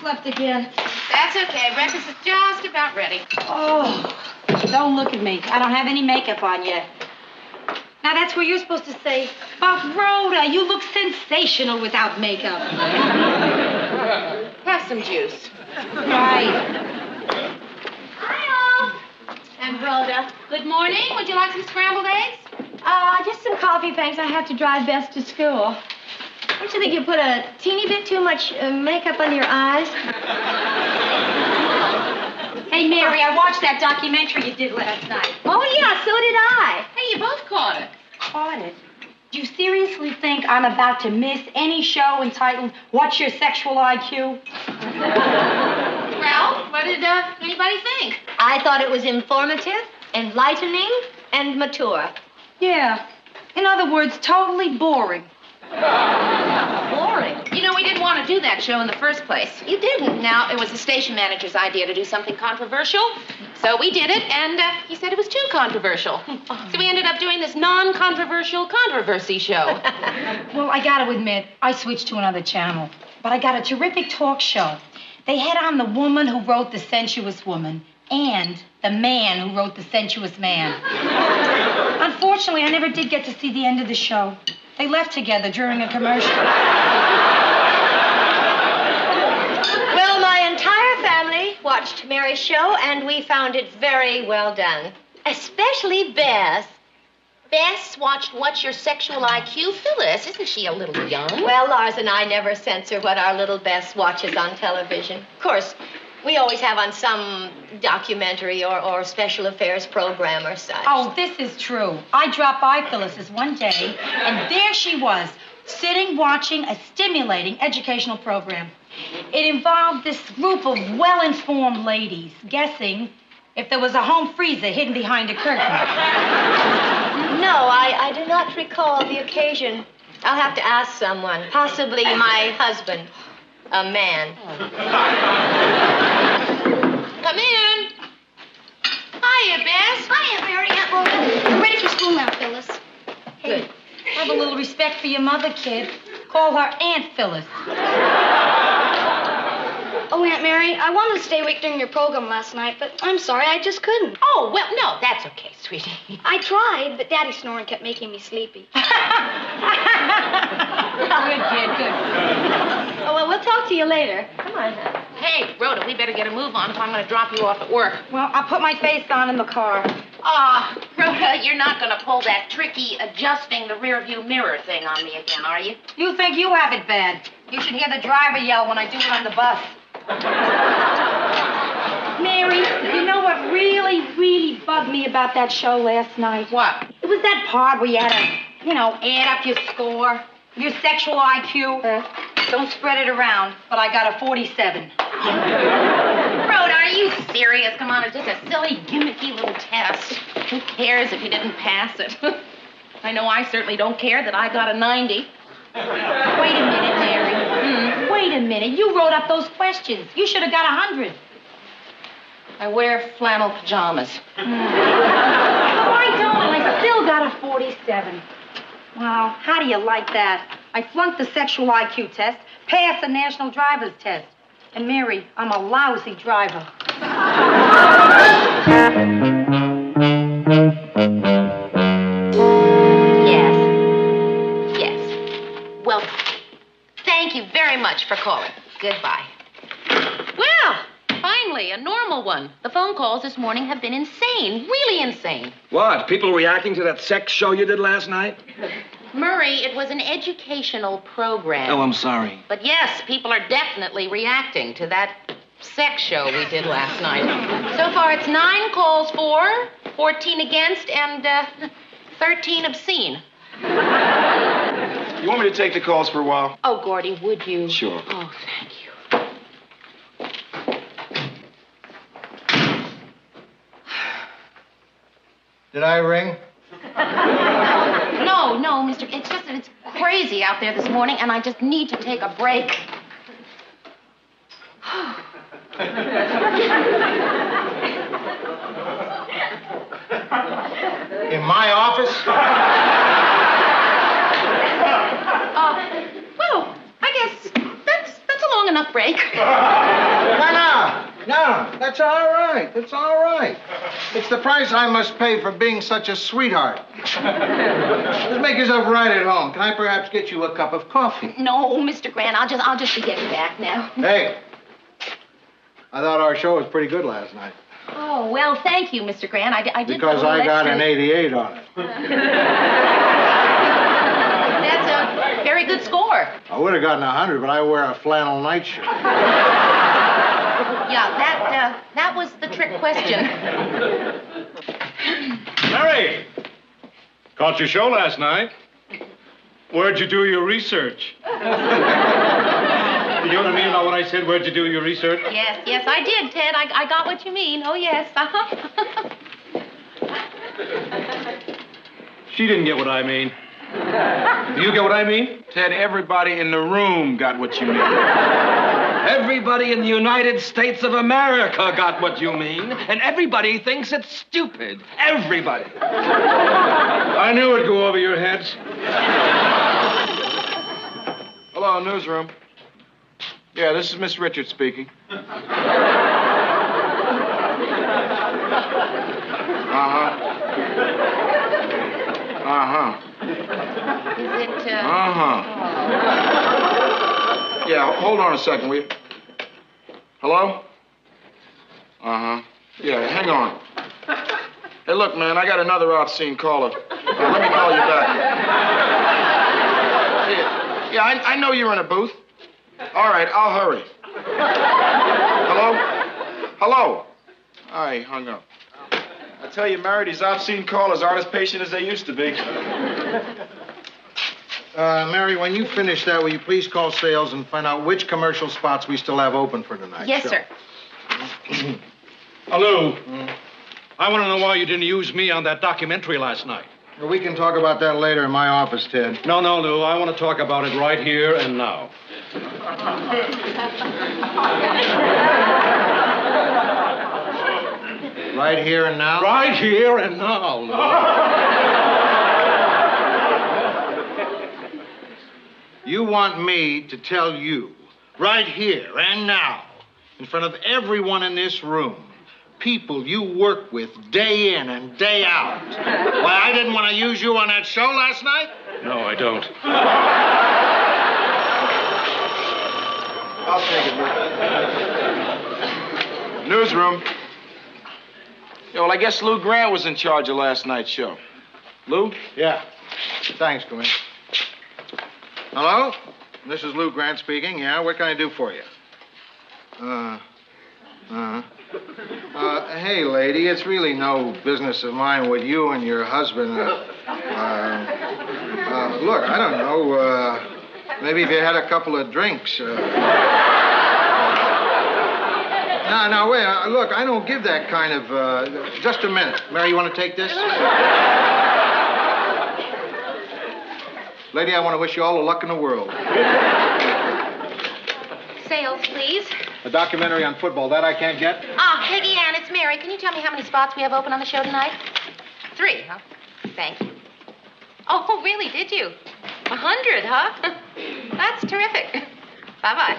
slept again. That's okay. Breakfast is just about ready. Oh, don't look at me. I don't have any makeup on yet. Now, that's where you're supposed to say, but Rhoda, you look sensational without makeup. Have some juice. Right. Hi, all. And Rhoda, good morning. Would you like some scrambled eggs? Just some coffee, thanks. I have to drive Bess to school. Don't you think you put a teeny bit too much makeup under your eyes? Hey, Mary, I watched that documentary you did last night. Oh, yeah, so did I. Hey, you both caught it. Caught it? Do you seriously think I'm about to miss any show entitled What's Your Sexual I.Q? Well, what did anybody think? I thought it was informative, enlightening, and mature. Yeah. In other words, totally boring. Boring? You know, we didn't want to do that show in the first place. You didn't. Now, it was the station manager's idea to do something controversial, so we did it, and he said it was too controversial. So we ended up doing this non-controversial controversy show. Well, I got to admit, I switched to another channel. But I got a terrific talk show. They had on the woman who wrote The Sensuous Woman and the man who wrote The Sensuous Man. Unfortunately, I never did get to see the end of the show. They left together during a commercial. Well, my entire family watched Mary's show, and we found it very well done. Especially Bess. Bess watched What's Your Sexual I.Q? Phyllis, isn't she a little young? Well, Lars and I never censor what our little Bess watches on television. Of course, we always have on some documentary or special affairs program or such. Oh, this is true. I dropped by Phyllis's one day, and there she was, sitting watching a stimulating educational program. It involved this group of well-informed ladies guessing if there was a home freezer hidden behind a curtain. No, I do not recall the occasion. I'll have to ask someone, possibly my husband, a man. Come in. Hiya, Bess. Hiya, Mary. Well, I'm ready for school now, Phyllis. Good. Have a little respect for your mother, kid. Call her Aunt Phyllis. Oh, Aunt Mary, I wanted to stay awake during your program last night, but I'm sorry, I just couldn't. Oh, well, no, that's okay, sweetie. I tried, but Daddy's snoring kept making me sleepy. Good kid, good. Oh, well, we'll talk to you later. Come on. Hey, Rhoda, we better get a move on, if I'm going to drop you off at work. Well, I'll put my face on in the car. Rhoda, you're not going to pull that tricky adjusting the rear view mirror thing on me again, are you? You think you have it bad. You should hear the driver yell when I do it on the bus. Mary, you know what really, really bugged me about that show last night? What? It was that part where you had to, add up your score, your sexual IQ. Don't spread it around, but I got a 47. Rhoda, are you serious? Come on, it's just a silly, gimmicky little test. Who cares if you didn't pass it? I know I certainly don't care that I got a 90. Wait a minute, Mary. Wait a minute. You wrote up those questions. You should have got 100. I wear flannel pajamas. Oh, I don't. I still got a 47. Well, how do you like that? I flunked the sexual IQ test, passed the national driver's test. And Mary, I'm a lousy driver. Yes. Well, thank you very much for calling. Goodbye. Well, finally, a normal one. The phone calls this morning have been insane, really insane. What? People reacting to that sex show you did last night? Murray, it was an educational program. Oh, I'm sorry. But yes, people are definitely reacting to that sex show we did last night. So far, it's 9 calls for, 14 against, and 13 obscene. You want me to take the calls for a while? Oh, Gordy, would you? Sure. Oh, thank you. Did I ring? No, mister. It's just that it's crazy out there this morning, and I just need to take a break. In my office? Well, I guess that's a long enough stomach break. No, that's all right. That's all right. It's the price I must pay for being such a sweetheart. Just make yourself right at home. Can I perhaps get you a cup of coffee? No, Mr. Grant, I'll just be getting back now. Hey, I thought our show was pretty good last night. Oh, well, thank you, Mr. Grant. I did. Because I got an 88 on it. That's a very good score. I would have gotten 100, but I wear a flannel nightshirt. Yeah, that was the trick question. Mary! Caught your show last night. Where'd you do your research? You know what I mean about what I said? Where'd you do your research? Yes, I did, Ted. I got what you mean. Oh, yes. She didn't get what I mean. Do you get what I mean? Ted, everybody in the room got what you mean. Everybody in the United States of America got what you mean, and everybody thinks it's stupid. Everybody. I knew it'd go over your heads. Hello, newsroom. Yeah, this is Miss Richards speaking. Is it, Yeah, hold on a second, will you? Hello? Yeah, hang on. Hey, look, man, I got another obscene caller. Let me call you back. Yeah, I know you're in a booth. All right, I'll hurry. Hello? All right, hung up. I tell you, Mary, these obscene callers aren't as patient as they used to be. Mary, when you finish that, will you please call sales and find out which commercial spots we still have open for tonight? yes, sir. Hello. I want to know why you didn't use me on that documentary last night. Well, we can talk about that later in my office, Ted. No, Lou. I want to talk about it right here and now. Right here and now? Right here and now, Lou. You want me to tell you, right here and now, in front of everyone in this room, people you work with day in and day out, why I didn't want to use you on that show last night? No, I don't. I'll take it, Lou. Newsroom. Yeah, well, I guess Lou Grant was in charge of last night's show. Lou? Yeah. Thanks, Gwen. Hello? This is Lou Grant speaking. Yeah, what can I do for you? Hey, lady, it's really no business of mine what you and your husband, look, I don't know, maybe if you had a couple of drinks, No, wait, look, I don't give that kind of, just a minute. Mary, you want to take this? Lady, I want to wish you all the luck in the world. Sales, please. A documentary on football, that I can't get? Peggy Ann, it's Mary. Can you tell me how many spots we have open on the show tonight? 3, huh? Thank you. Oh, really, did you? 100, huh? That's terrific. Bye-bye.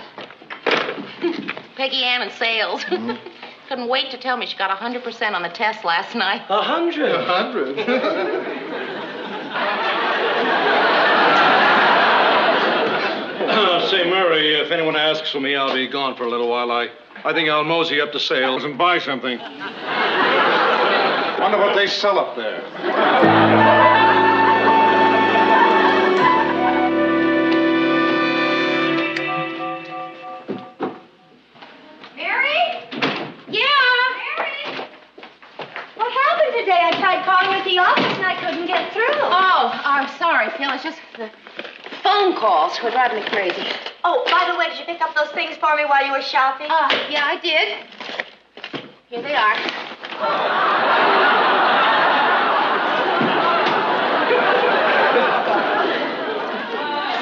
Peggy Ann and sales. Couldn't wait to tell me she got 100% on the test last night. 100? 100? Say, Murray, if anyone asks for me, I'll be gone for a little while. I think I'll mosey up to sales and buy something. Wonder what they sell up there. Mary? Yeah? Mary? What happened today? I tried calling at the office and I couldn't get through. Oh, I'm sorry, Phil. It's just the phone calls were driving me crazy. Oh, by the way, did you pick up those things for me while you were shopping? Yeah, I did. Here they are.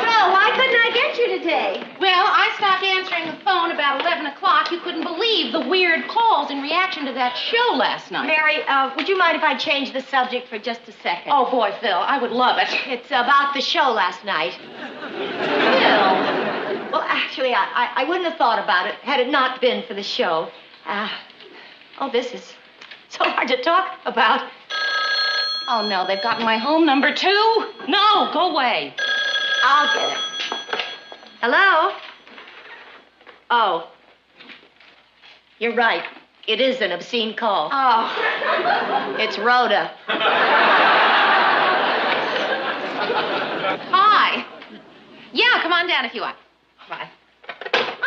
So, why couldn't I get you today? Well, I stopped answering the phone about 11 o'clock. You couldn't believe the weird calls in reaction to that show last night. Mary, would you mind if I change the subject for just a second? Oh, boy, Phil, I would love it. It's about the show last night. Phil. Well, Actually, I wouldn't have thought about it had it not been for the show. This is so hard to talk about. Oh, no, they've gotten my home number, too. No, go away. I'll get it. Hello? Oh. You're right. It is an obscene call. Oh. It's Rhoda. Hi. Yeah, come on down if you want. Bye.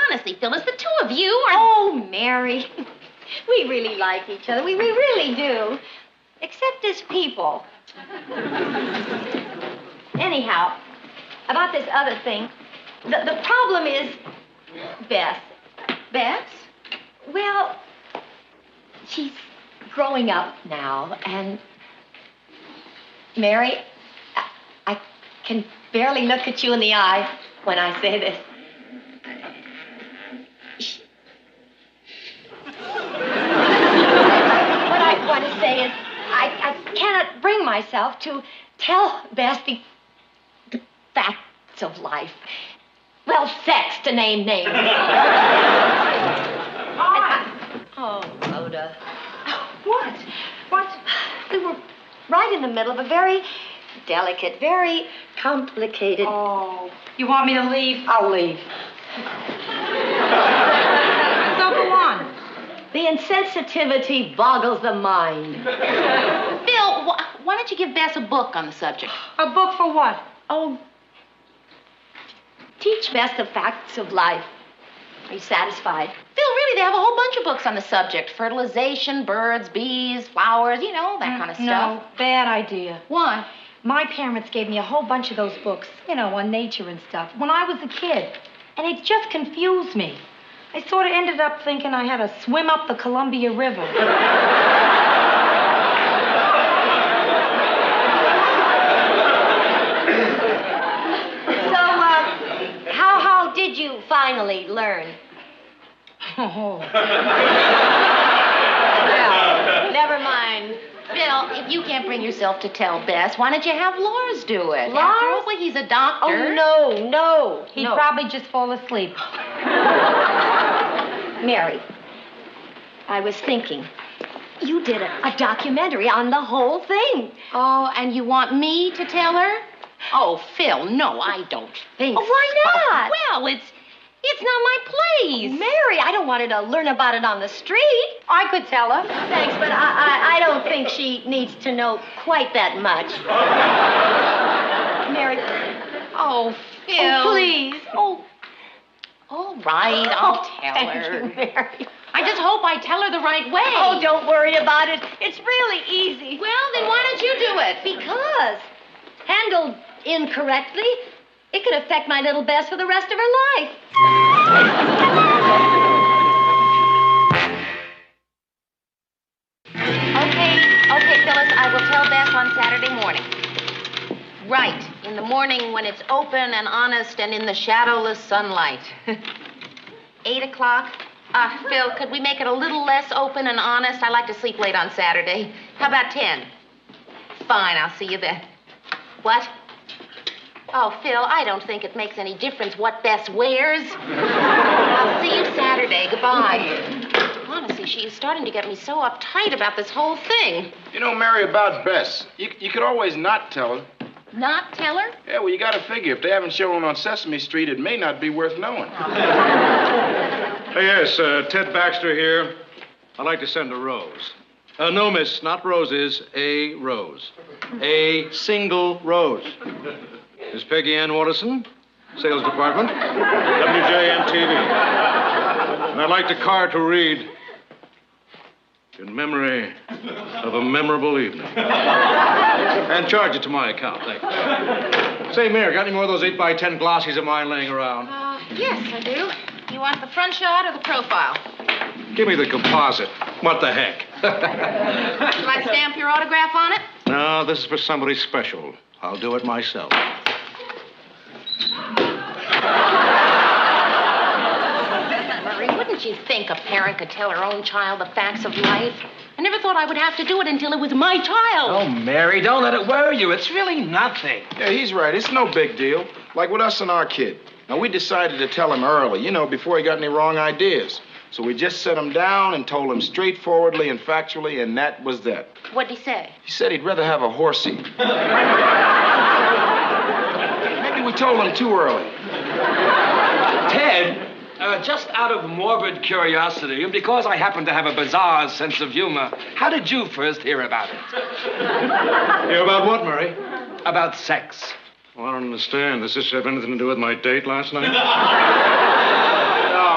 Honestly, Phyllis, the two of you are... Oh, Mary. We really like each other. We really do. Except as people. Anyhow, about this other thing, the problem is Bess. Bess? Well, she's growing up now, and Mary, I can barely look at you in the eye when I say this. What I want to say is I cannot bring myself to tell Bess the facts of life. Well, sex, to name names. Oh, Rhoda. What? What? We were right in the middle of a very delicate, very complicated... Oh, you want me to leave? I'll leave. So go on. The insensitivity boggles the mind. Phil, why don't you give Bess a book on the subject? A book for what? Oh, teach Bess the facts of life. Are you satisfied? Phil, really, they have a whole bunch of books on the subject. Fertilization, birds, bees, flowers, you know, that kind of stuff. No, bad idea. Why? My parents gave me a whole bunch of those books, you know, on nature and stuff, when I was a kid. And it just confused me. I sort of ended up thinking I had to swim up the Columbia River. How did you finally learn? Oh. Well, never mind. Phil, if you can't bring yourself to tell Bess, why don't you have Lars do it? Lars? After all, well, he's a doctor. Oh, no. He'd probably just fall asleep. Mary, I was thinking, you did a documentary on the whole thing. Oh, and you want me to tell her? Oh, Phil, no, I don't think Oh, why not? Well, it's not my place. Mary, I don't want her to learn about it on the street. I could tell her. Thanks, but I don't think she needs to know quite that much. Mary. Oh, Phil. Oh, please. Oh. All right, I'll tell Thank her. you, Mary. I just hope I tell her the right way. Oh, don't worry about it. It's really easy. Well, then why don't you do it? Because handled incorrectly, it could affect my little Bess for the rest of her life. Okay, Phyllis, I will tell Bess on Saturday morning. Right, in the morning when it's open and honest and in the shadowless sunlight. 8 o'clock? Phil, could we make it a little less open and honest? I like to sleep late on Saturday. How about 10? Fine, I'll see you then. What? Oh, Phil, I don't think it makes any difference what Bess wears. I'll see you Saturday. Goodbye. Honestly, she is starting to get me so uptight about this whole thing. You know, Mary, about Bess, you could always not tell her. Not tell her? Yeah, well, you got to figure, if they haven't shown on Sesame Street, it may not be worth knowing. Hey, yes, Ted Baxter here. I'd like to send a rose. No, miss, not roses, a rose. A single rose. Miss Peggy Ann Watterson, Sales Department, WJMTV. And I'd like the card to read, in memory of a memorable evening. And charge it to my account, thank you. Say, Mayor, got any more of those 8x10 glossies of mine laying around? Yes, I do. You want the front shot or the profile? Give me the composite. What the heck? Shall I stamp your autograph on it? No, this is for somebody special. I'll do it myself. Murray, wouldn't you think a parent could tell her own child the facts of life? I never thought I would have to do it until it was my child. Oh, Mary, don't let it worry you. It's really nothing. Yeah, he's right. It's no big deal. Like with us and our kid. Now, we decided to tell him early, before he got any wrong ideas. So we just set him down and told him straightforwardly and factually, and that was that. What'd he say? He said he'd rather have a horsey. Maybe we told him too early. Ted, just out of morbid curiosity, and because I happen to have a bizarre sense of humor, how did you first hear about it? Hear about what, Murray? About sex. Well, I don't understand. Does this have anything to do with my date last night?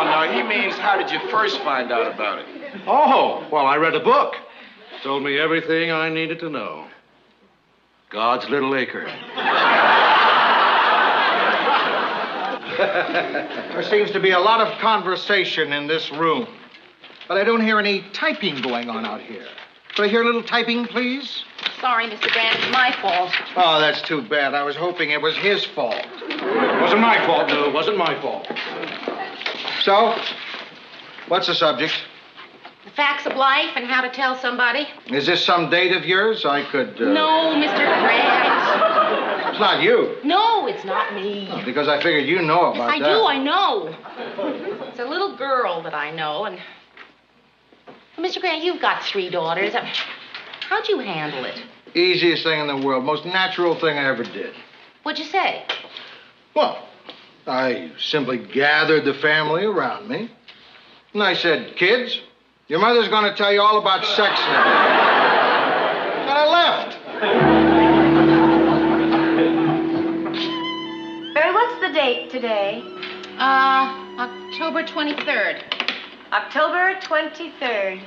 No, he means how did you first find out about it? Oh, well, I read a book. Told me everything I needed to know. God's Little Acre. There seems to be a lot of conversation in this room, but I don't hear any typing going on out here. Could I hear a little typing, please? Sorry, Mr. Grant. It's my fault. Oh, that's too bad. I was hoping it was his fault. It wasn't my fault, no. It wasn't my fault. So, what's the subject? The facts of life and how to tell somebody. Is this some date of yours? I could, No, Mr. Grant. It's not you. No, it's not me. Because I figured you know about I that. do, I know. It's a little girl that I know, and... Mr. Grant, you've got 3 daughters. How'd you handle it? Easiest thing in the world. Most natural thing I ever did. What'd you say? Well, I simply gathered the family around me. And I said, kids, your mother's going to tell you all about sex now. And I left. Mary, what's the date today? October 23rd. October 23rd.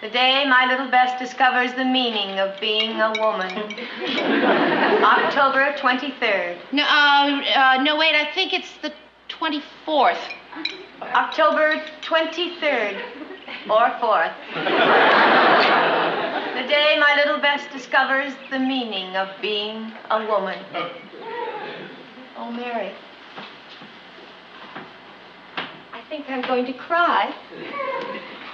The day my little Bess discovers the meaning of being a woman. October 23rd. No, no, wait, I think it's the 24th. October 23rd or 4th. The day my little Bess discovers the meaning of being a woman. Oh, Mary. I think I'm going to cry.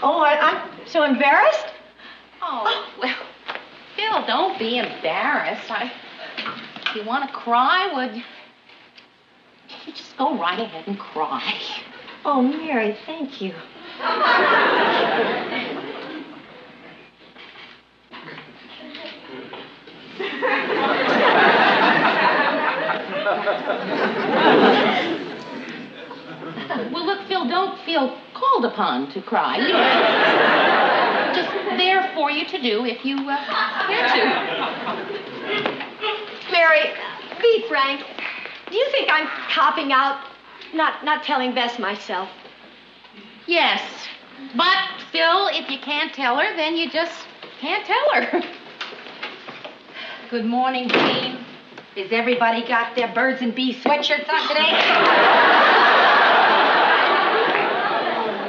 Oh, I'm so embarrassed. Oh, well, Phil, don't be embarrassed. If you want to cry, would you just go right ahead and cry? Oh, Mary, thank you. Well, look, Phil, don't feel called upon to cry. You know, just there for you to do if you care to. Mary, be frank. Do you think I'm copping out, not telling Bess myself? Yes, but, Phil, if you can't tell her, then you just can't tell her. Good morning, team. Has everybody got their birds and bees sweatshirts on today?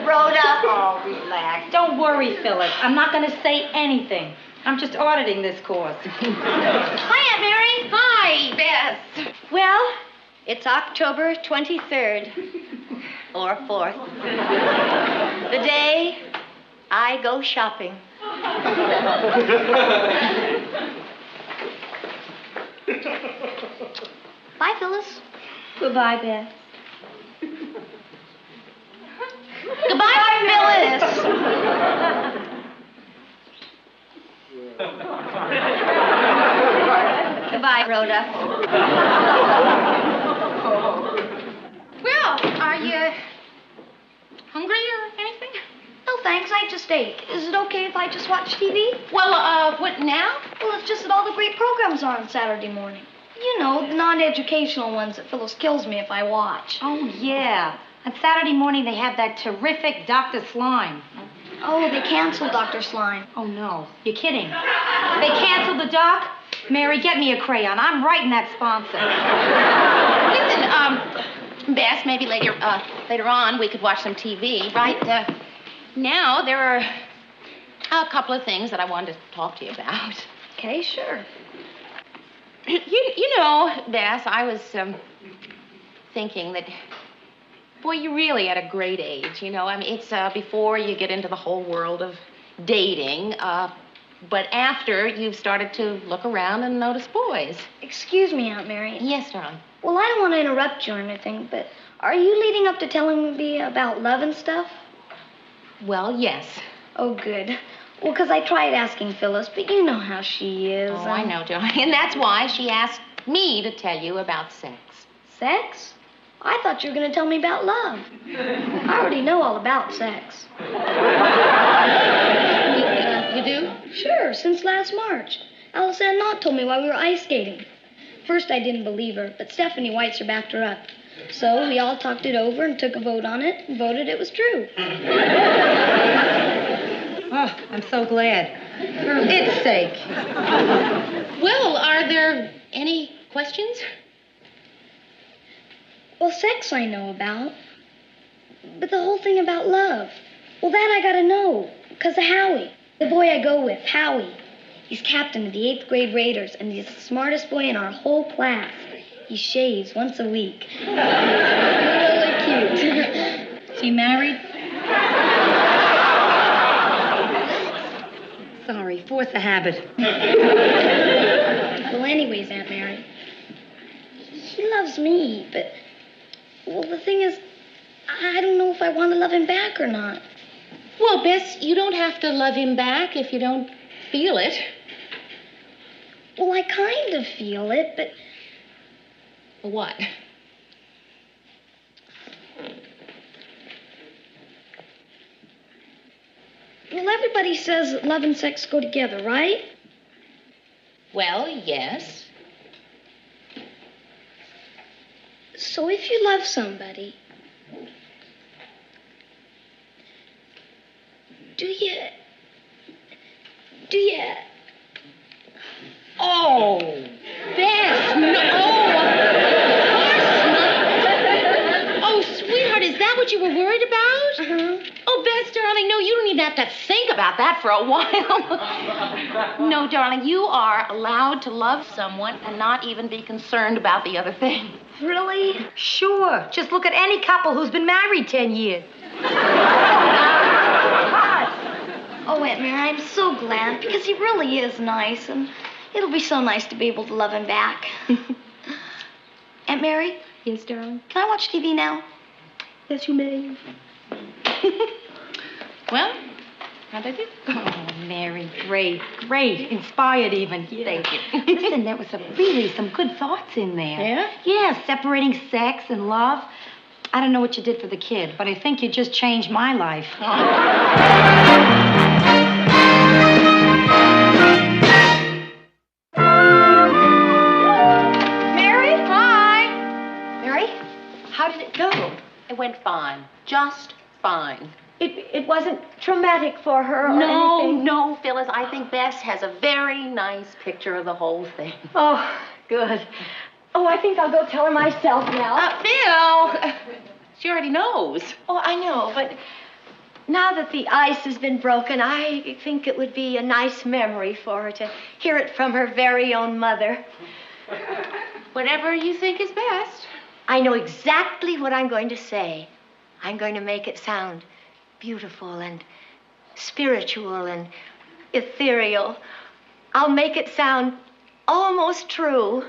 Rhoda. Oh, relax. Don't worry, Phyllis. I'm not going to say anything. I'm just auditing this course. Hi, Aunt Mary. Hi, Bess. Well, it's October 23rd or 4th. The day I go shopping. Bye, Phyllis. Goodbye, Bess. Goodbye, Phyllis. Goodbye, Rhoda. Well, are you hungry or anything? No, thanks. I just ate. Is it okay if I just watch TV? Well, what now? Well, it's just that all the great programs are on Saturday morning. You know, the non-educational ones that Phyllis kills me if I watch. Oh, yeah. On Saturday morning, they have that terrific Dr. Slime. Oh, they canceled Dr. Slime. Oh, no. You're kidding. They canceled the doc? Mary, get me a crayon. I'm writing that sponsor. Listen, Bess, maybe later on we could watch some TV, right? Now there are a couple of things that I wanted to talk to you about. Okay, sure. You know, Bess, I was thinking that, boy, you're really at a great age, you know. I mean, it's before you get into the whole world of dating, but after you've started to look around and notice boys. Excuse me, Aunt Mary. Yes, darling. Well, I don't want to interrupt you or anything, but are you leading up to telling me about love and stuff? Well, yes. Oh, good. Well, 'cause I tried asking Phyllis, but you know how she is. Oh, I know, darling. And that's why she asked me to tell you about sex. Sex? I thought you were going to tell me about love. I already know all about sex. You do? Sure, since last March. Alice had not told me while we were ice skating. First, I didn't believe her, but Stephanie Weitzer backed her up. So we all talked it over and took a vote on it and voted it was true. Oh, I'm so glad. For its sake. Well, are there any questions? Well, sex I know about. But the whole thing about love, well, that I gotta know. 'Cause of Howie. The boy I go with, Howie. He's captain of the 8th grade Raiders, and he's the smartest boy in our whole class. He shaves once a week. Really cute. She married? Sorry, force a habit. Well, anyways, Aunt Mary, he loves me, but, well, the thing is, I don't know if I want to love him back or not. Well, Bess, you don't have to love him back if you don't feel it. Well, I kind of feel it, but... What? Well, everybody says that love and sex go together, right? Well, yes. So if you love somebody, do you... Oh, Bess, no. Of course not. Oh, sweetheart, is that what you were worried about? Uh-huh. Oh, Bess, darling, no, you don't even have to think about that for a while. No, darling, you are allowed to love someone and not even be concerned about the other thing. Really? Sure. Just look at any couple who's been married 10 years. Oh, Aunt Mary, I'm so glad, because he really is nice, and it'll be so nice to be able to love him back. Aunt Mary? Yes, darling? Can I watch TV now? Yes, you may. Well, how'd I do? Oh, Mary, great. Inspired even. Yeah. Thank you. Listen, there was some good thoughts in there. Yeah? Yeah, separating sex and love. I don't know what you did for the kid, but I think you just changed my life. Mary? Hi. Mary, how did it go? It went fine. Just fine. It wasn't traumatic for her or anything? No, Phyllis. I think Bess has a very nice picture of the whole thing. Oh, good. Oh, I think I'll go tell her myself now. Phil! She already knows. Oh, I know, but now that the ice has been broken, I think it would be a nice memory for her to hear it from her very own mother. Whatever you think is best. I know exactly what I'm going to say. I'm going to make it sound beautiful and spiritual and ethereal. I'll make it sound almost true.